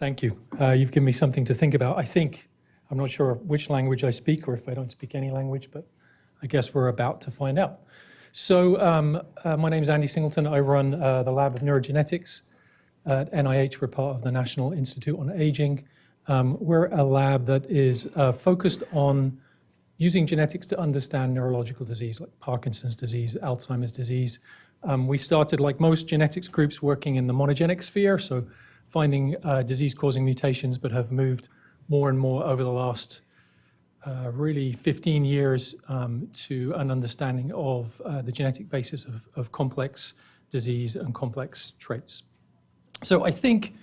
Thank you. You've given me something to think about. I'm not sure which language I speak or if I don't speak any language, but I guess we're about to find out. So my name is Andy Singleton. I run the lab of Neurogenetics at NIH. We're part of the National Institute on Aging. We're a lab that is focused on using genetics to understand neurological disease like Parkinson's disease, Alzheimer's disease. We started, like most genetics groups, working in the monogenic sphere, so finding disease-causing mutations, but have moved more and more over the last really 15 years to an understanding of the genetic basis of complex disease and complex traits. So I think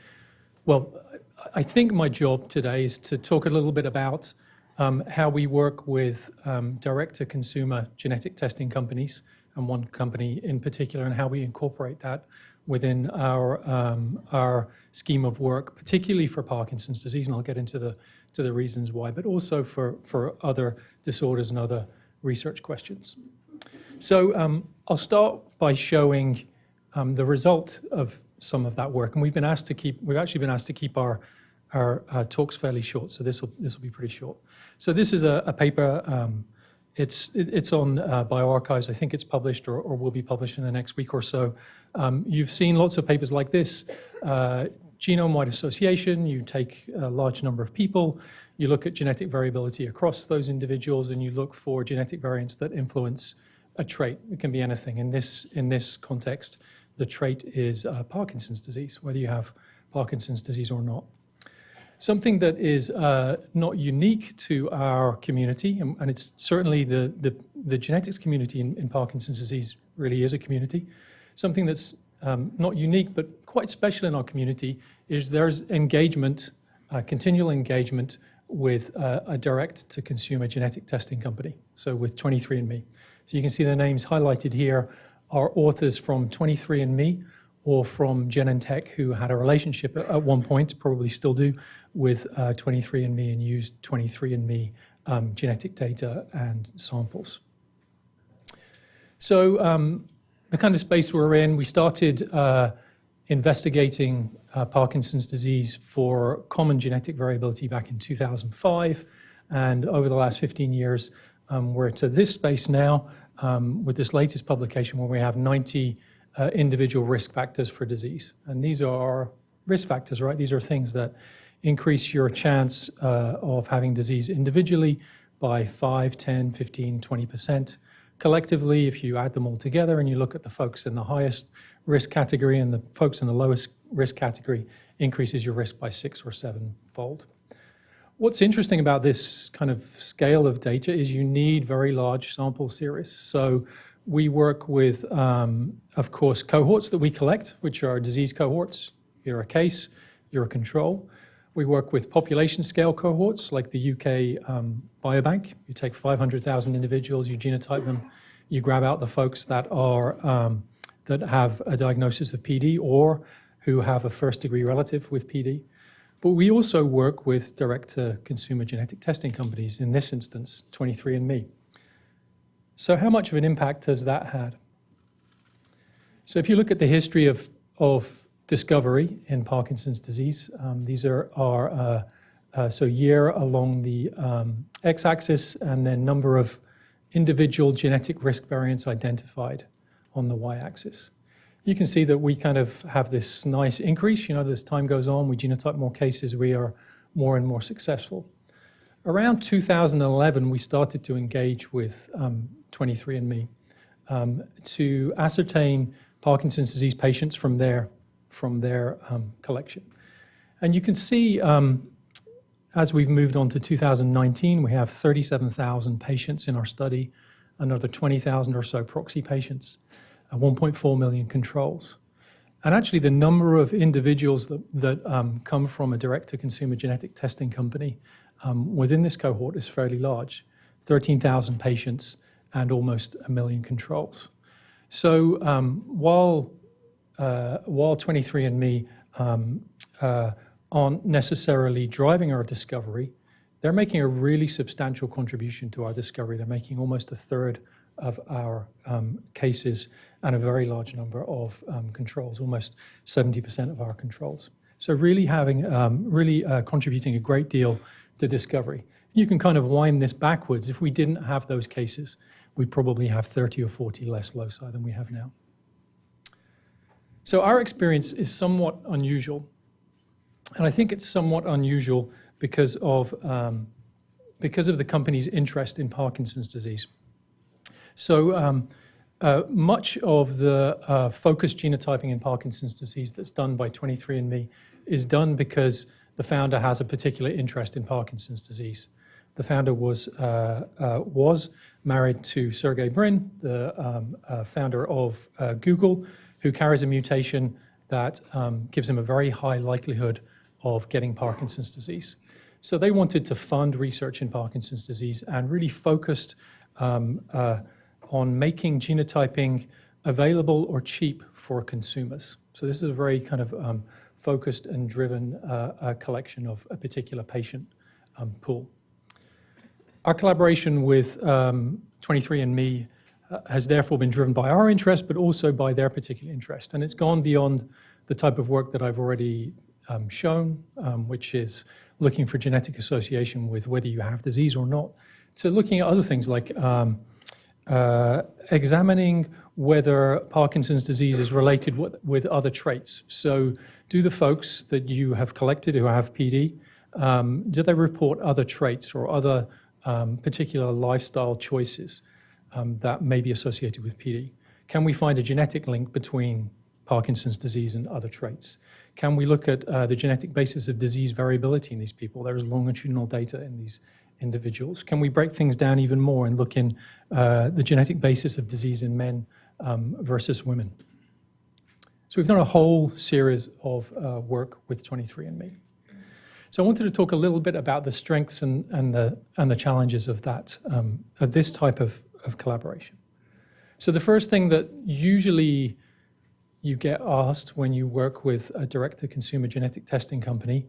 my job today is to talk a little bit about how we work with direct-to-consumer genetic testing companies, and one company in particular, and how we incorporate that within our scheme of work, particularly for Parkinson's disease, and I'll get into the reasons why, but also for other disorders and other research questions. So I'll start by showing the result of some of that work, and we've actually been asked to keep our talks fairly short, so this will be pretty short. So this is a paper. It's on bioRxives. I think it's published or will be published in the next week or so. You've seen lots of papers like this. Genome-wide association, you take a large number of people, you look at genetic variability across those individuals, and you look for genetic variants that influence a trait. It can be anything. In this context, the trait is Parkinson's disease, whether you have Parkinson's disease or not. Something that is not unique to our community, and it's certainly the genetics community in Parkinson's disease really is a community. Something that's not unique but quite special in our community is there's engagement, continual engagement with a direct-to-consumer genetic testing company, so with 23andMe. So you can see the names highlighted here are authors from 23andMe or from Genentech, who had a relationship at one point, probably still do, with 23andMe and used 23andMe genetic data and samples. So the kind of space we're in, we started investigating Parkinson's disease for common genetic variability back in 2005. And over the last 15 years, we're to this space now with this latest publication where we have 90 individual risk factors for disease. And these are risk factors, right? These are things that increase your chance of having disease individually by 5, 10, 15, 20%. Collectively, if you add them all together and you look at the folks in the highest risk category and the folks in the lowest risk category, increases your risk by 6 or 7-fold. What's interesting about this kind of scale of data is you need very large sample series. So we work with, of course, cohorts that we collect, which are disease cohorts. You're a case, you're a control. We work with population scale cohorts like the UK Biobank. You take 500,000 individuals, you genotype them, you grab out the folks that have a diagnosis of PD or who have a first-degree relative with PD. But we also work with direct-to-consumer genetic testing companies, in this instance, 23andMe. So how much of an impact has that had? So if you look at the history of discovery in Parkinson's disease, these are so year along the x-axis and then number of individual genetic risk variants identified on the y-axis. You can see that we kind of have this nice increase. As time goes on, we genotype more cases, we are more and more successful. Around 2011, we started to engage with 23andMe to ascertain Parkinson's disease patients from their collection. And you can see as we've moved on to 2019, we have 37,000 patients in our study, another 20,000 or so proxy patients, 1.4 million controls. And actually the number of individuals that come from a direct-to-consumer genetic testing company within this cohort is fairly large, 13,000 patients and almost 1 million controls. So while 23andMe aren't necessarily driving our discovery, they're making a really substantial contribution to our discovery. They're making almost 1/3 of our cases and a very large number of controls, almost 70% of our controls. So really contributing a great deal to discovery. You can kind of wind this backwards. If we didn't have those cases, we'd probably have 30 or 40 less loci than we have now. So our experience is somewhat unusual. And I think it's somewhat unusual because of the company's interest in Parkinson's disease. So much of the focused genotyping in Parkinson's disease that's done by 23andMe is done because the founder has a particular interest in Parkinson's disease. The founder was married to Sergey Brin, the founder of Google, who carries a mutation that gives him a very high likelihood of getting Parkinson's disease. So they wanted to fund research in Parkinson's disease and really focused on making genotyping available or cheap for consumers. So this is a very kind of focused and driven collection of a particular patient pool. Our collaboration with 23andMe has therefore been driven by our interest, but also by their particular interest. And it's gone beyond the type of work that I've already shown, which is looking for genetic association with whether you have disease or not, to looking at other things like examining whether Parkinson's disease is related with other traits. So do the folks that you have collected who have PD, do they report other traits or other particular lifestyle choices that may be associated with PD? Can we find a genetic link between Parkinson's disease and other traits? Can we look at the genetic basis of disease variability in these people? There is longitudinal data in these individuals. Can we break things down even more and look in the genetic basis of disease in men versus women? So we've done a whole series of work with 23andMe. So I wanted to talk a little bit about the strengths and the challenges of that of this type of collaboration. So the first thing that usually you get asked when you work with a direct-to-consumer genetic testing company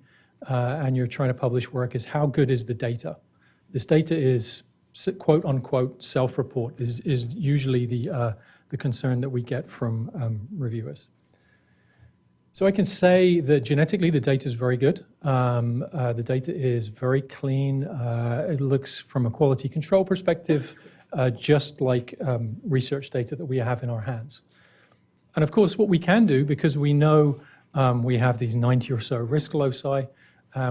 and you're trying to publish work is, how good is the data? This data is quote-unquote self-report is usually the concern that we get from reviewers. So I can say that genetically the data is very good. The data is very clean. It looks from a quality control perspective just like research data that we have in our hands. And of course, what we can do, because we know we have these 90 or so risk loci,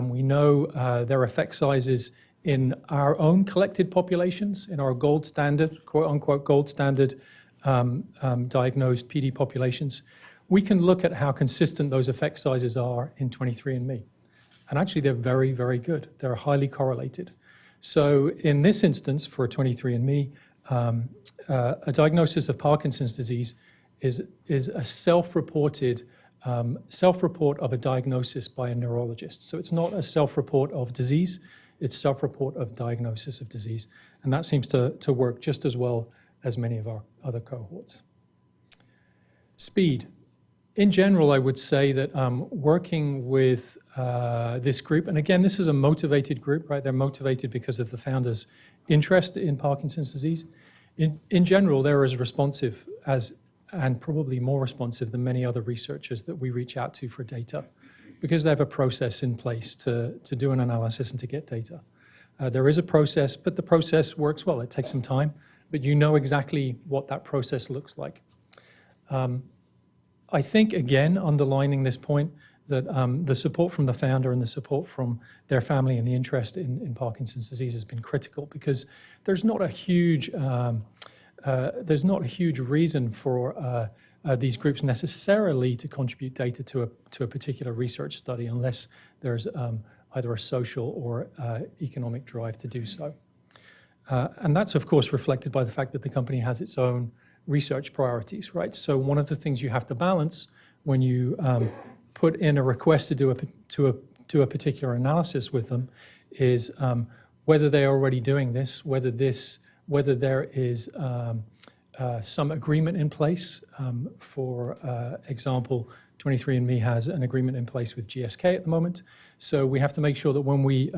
we know their effect sizes in our own collected populations, in our gold standard, quote-unquote gold standard diagnosed PD populations, we can look at how consistent those effect sizes are in 23andMe. And actually, they're very, very good. They're highly correlated. So in this instance, for 23andMe, a diagnosis of Parkinson's disease is a self-report of a diagnosis by a neurologist. So it's not a self-report of disease, it's self-report of diagnosis of disease. And that seems to work just as well as many of our other cohorts. Speed. In general, I would say that working with this group, and again, this is a motivated group, right? They're motivated because of the founder's interest in Parkinson's disease. In general, they're as responsive as, and probably more responsive than many other researchers that we reach out to for data, because they have a process in place to do an analysis and to get data. There is a process, but the process works well. It takes some time, but you know exactly what that process looks like. I think, again, underlining this point, that the support from the founder and the support from their family and the interest in Parkinson's disease has been critical, because there's not a huge reason for these groups necessarily to contribute data to a particular research study unless there's either a social or economic drive to do so. And that's, of course, reflected by the fact that the company has its own research priorities, right? So one of the things you have to balance when you put in a request to do a particular analysis with them is whether they're already doing this, whether there is some agreement in place. For example, 23andMe has an agreement in place with GSK at the moment. So we have to make sure that when we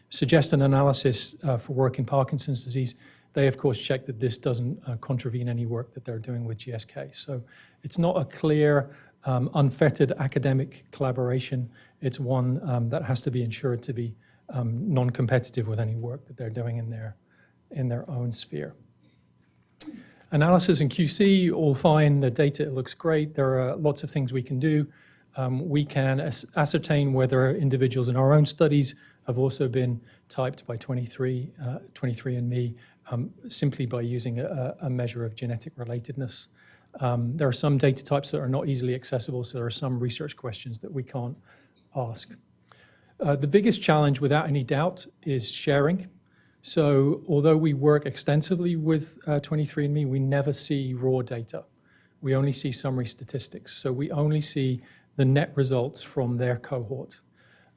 suggest an analysis for work in Parkinson's disease, they, of course, check that this doesn't contravene any work that they're doing with GSK. So it's not a clear unfettered academic collaboration. It's one that has to be ensured to be non-competitive with any work that they're doing in their own sphere. Analysis and QC, all fine. The data looks great. There are lots of things we can do. We can ascertain whether individuals in our own studies have also been typed by 23andMe simply by using a measure of genetic relatedness. There are some data types that are not easily accessible, so there are some research questions that we can't ask. The biggest challenge, without any doubt, is sharing. So although we work extensively with 23andMe, we never see raw data. We only see summary statistics. So we only see the net results from their cohort.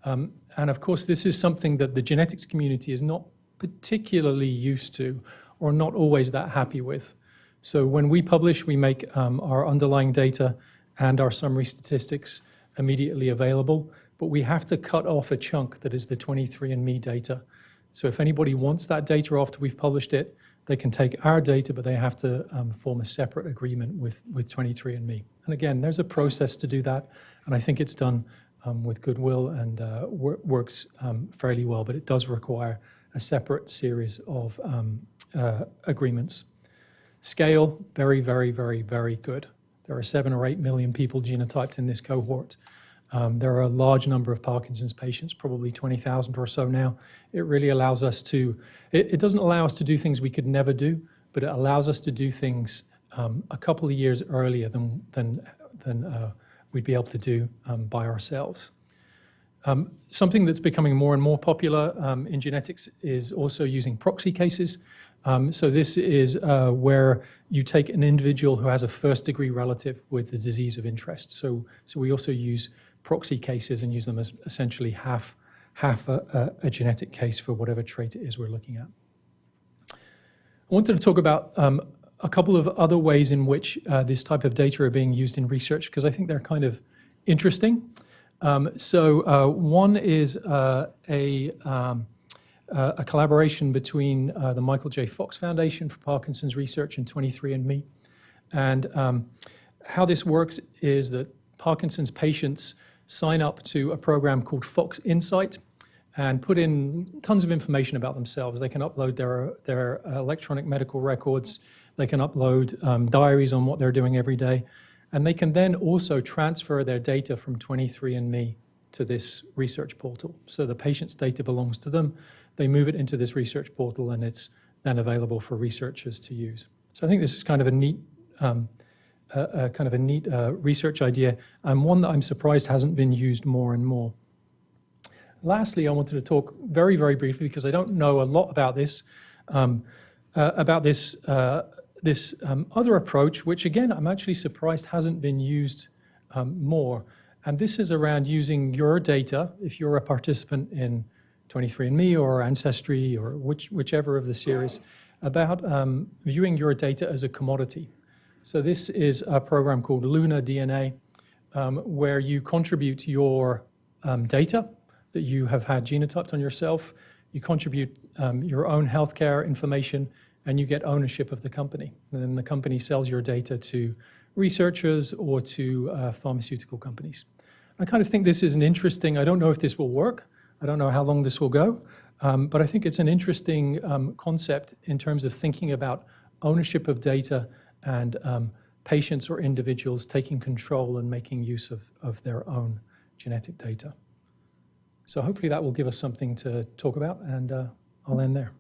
And of course, this is something that the genetics community is not particularly used to or not always that happy with. So when we publish, we make our underlying data and our summary statistics immediately available, but we have to cut off a chunk that is the 23andMe data. So if anybody wants that data after we've published it, they can take our data, but they have to form a separate agreement with 23andMe. And again, there's a process to do that, and I think it's done with goodwill and works fairly well, but it does require a separate series of agreements. Scale, very, very, very, very good. There are 7 or 8 million people genotyped in this cohort. There are a large number of Parkinson's patients, probably 20,000 or so now. It really allows us to, it doesn't allow us to do things we could never do, but it allows us to do things a couple of years earlier than we'd be able to do by ourselves. Something that's becoming more and more popular in genetics is also using proxy cases. So this is where you take an individual who has a first-degree relative with the disease of interest. So we also use proxy cases and use them as essentially half a genetic case for whatever trait it is we're looking at. I wanted to talk about a couple of other ways in which this type of data are being used in research, because I think they're kind of interesting. One is a collaboration between the Michael J. Fox Foundation for Parkinson's Research and 23andMe. And how this works is that Parkinson's patients sign up to a program called Fox Insight and put in tons of information about themselves. They can upload their electronic medical records. They can upload diaries on what they're doing every day. And they can then also transfer their data from 23andMe to this research portal. So the patient's data belongs to them. They move it into this research portal, and it's then available for researchers to use. So I think this is kind of a neat research idea, and one that I'm surprised hasn't been used more and more. Lastly, I wanted to talk very, very briefly, because I don't know a lot about this other approach, which again, I'm actually surprised hasn't been used more. And this is around using your data, if you're a participant in 23andMe or Ancestry or whichever of the series, about viewing your data as a commodity. So this is a program called Luna DNA, where you contribute your data that you have had genotyped on yourself, you contribute your own healthcare information, and you get ownership of the company. And then the company sells your data to researchers or to pharmaceutical companies. I kind of think this is an interesting, I don't know if this will work, I don't know how long this will go, but I think it's an interesting concept in terms of thinking about ownership of data and patients or individuals taking control and making use of their own genetic data. So hopefully that will give us something to talk about, and I'll end there.